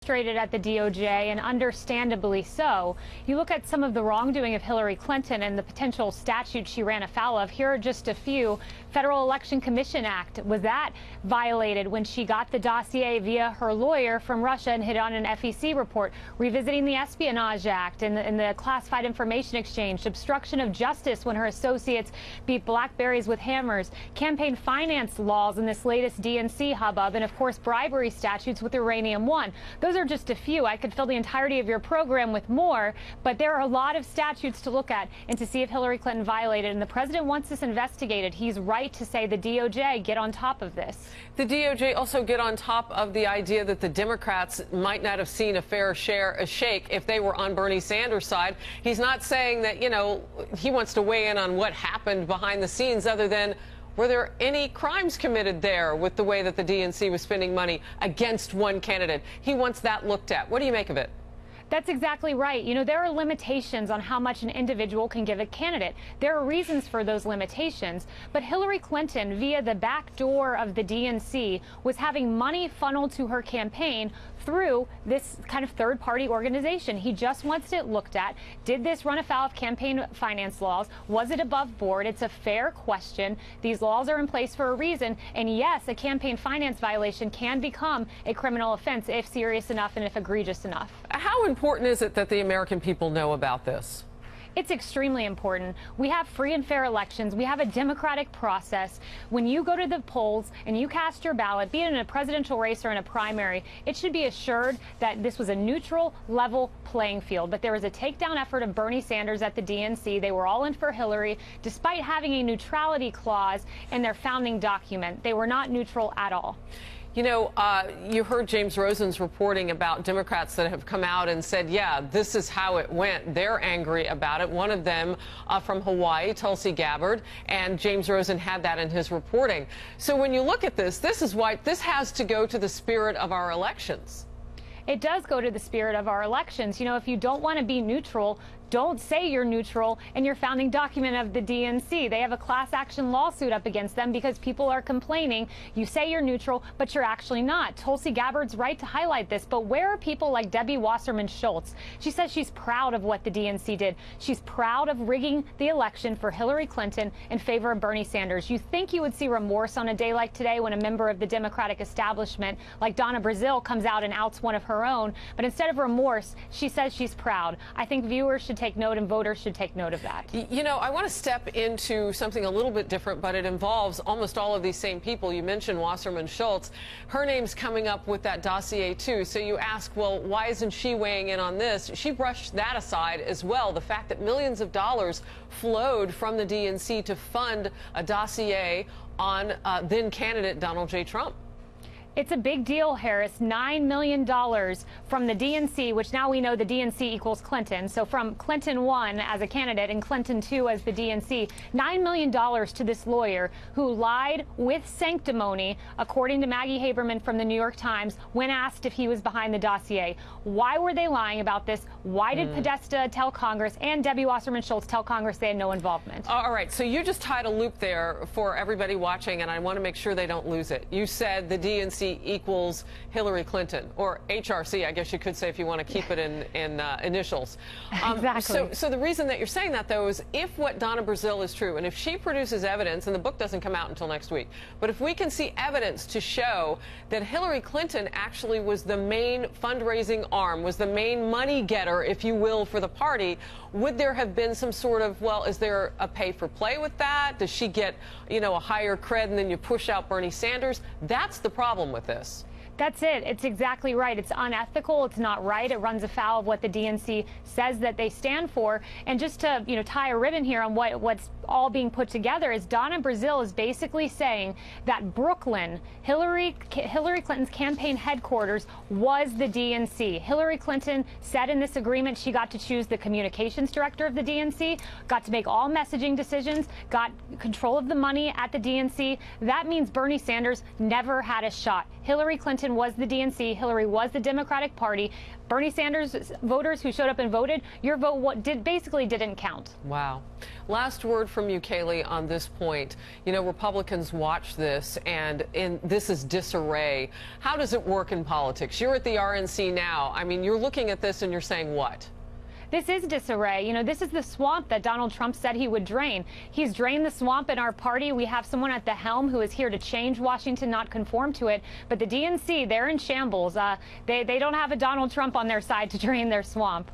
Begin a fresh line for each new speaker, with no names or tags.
Frustrated at the DOJ, and understandably so. You look at some of the wrongdoing of Hillary Clinton and the potential statutes she ran afoul of. Here are just a few. Federal Election Commission Act, was that violated when she got the dossier via her lawyer from Russia and hid on an FEC report? Revisiting the Espionage Act and the classified information exchange. Obstruction of justice when her associates beat blackberries with hammers. Campaign finance laws in this latest DNC hubbub. And of course bribery statutes with Uranium One. Those are just a few. I could fill the entirety of your program with more, but there are a lot of statutes to look at and to see if Hillary Clinton violated. And the president wants this investigated. He's right to say the DOJ get on top of this.
The DOJ also get on top of the idea that the Democrats might not have seen a fair shake if they were on Bernie Sanders' side. He's not saying that, you know, he wants to weigh in on what happened behind the scenes other than were there any crimes committed there with the way that the DNC was spending money against one candidate? He wants that looked at. What do you make of it?
That's exactly right. You know, there are limitations on how much an individual can give a candidate. There are reasons for those limitations. But Hillary Clinton, via the back door of the DNC, was having money funneled to her campaign through this kind of third-party organization. He just wants it looked at. Did this run afoul of campaign finance laws? Was it above board? It's a fair question. These laws are in place for a reason. And yes, a campaign finance violation can become a criminal offense if serious enough and if egregious enough.
How important is it that the American people know about this?
It's extremely important. We have free and fair elections. We have a democratic process. When you go to the polls and you cast your ballot, be it in a presidential race or in a primary, it should be assured that this was a neutral, level playing field. But there was a takedown effort of Bernie Sanders at the DNC. They were all in for Hillary, despite having a neutrality clause in their founding document. They were not neutral at all.
You know, you heard James Rosen's reporting about Democrats that have come out and said, yeah, this is how it went. They're angry about it. One of them from Hawaii, Tulsi Gabbard, and James Rosen had that in his reporting. So when you look at this, this is why this has to go to the spirit of our elections.
It does go to the spirit of our elections. You know, if you don't want to be neutral, don't say you're neutral in your founding document of the DNC. They have a class action lawsuit up against them because people are complaining. You say you're neutral, but you're actually not. Tulsi Gabbard's right to highlight this, but where are people like Debbie Wasserman Schultz? She says she's proud of what the DNC did. She's proud of rigging the election for Hillary Clinton in favor of Bernie Sanders. You think you would see remorse on a day like today when a member of the Democratic establishment like Donna Brazile comes out and outs one of her own, but instead of remorse, she says she's proud. I think viewers should take note and voters should take note of that.
You know, I want to step into something a little bit different, but it involves almost all of these same people. You mentioned Wasserman Schultz. Her name's coming up with that dossier too. So you ask, well, why isn't she weighing in on this? She brushed that aside as well. The fact that millions of dollars flowed from the DNC to fund a dossier on then candidate Donald J. Trump.
It's a big deal, Harris. $9 million from the DNC, which now we know the DNC equals Clinton. So from Clinton 1 as a candidate and Clinton 2 as the DNC, $9 million to this lawyer who lied with sanctimony, according to Maggie Haberman from the New York Times, when asked if he was behind the dossier. Why were they lying about this? Why did Podesta tell Congress and Debbie Wasserman Schultz tell Congress they had no involvement?
All right. So you just tied a loop there for everybody watching, and I want to make sure they don't lose it. You said the DNC equals Hillary Clinton, or HRC, I guess you could say if you want to keep it in initials.
Exactly.
So the reason that you're saying that, though, is if what Donna Brazile is true, and if she produces evidence, and the book doesn't come out until next week, but if we can see evidence to show that Hillary Clinton actually was the main fundraising arm, was the main money getter, if you will, for the party, would there have been some sort of, well, is there a pay for play with that? Does she get, you know, a higher cred and then you push out Bernie Sanders? That's the problem with this.
That's it. It's exactly right. It's unethical. It's not right. It runs afoul of what the DNC says that they stand for. And just to, you know, tie a ribbon here on what's all being put together is Donna Brazile is basically saying that Brooklyn, Hillary Clinton's campaign headquarters, was the DNC. Hillary Clinton said in this agreement she got to choose the communications director of the DNC, got to make all messaging decisions, got control of the money at the DNC. That means Bernie Sanders never had a shot. Hillary Clinton Clinton was the DNC, Hillary was the Democratic Party. Bernie Sanders voters who showed up and voted, your vote basically didn't count.
Wow. Last word from you, Kayleigh, on this point. You know, Republicans watch this, and this is disarray. How does it work in politics? You're at the RNC now. I mean, you're looking at this and you're saying what?
This is disarray. You know, this is the swamp that Donald Trump said he would drain. He's drained the swamp in our party. We have someone at the helm who is here to change Washington, not conform to it. But the DNC, they're in shambles. They don't have a Donald Trump on their side to drain their swamp.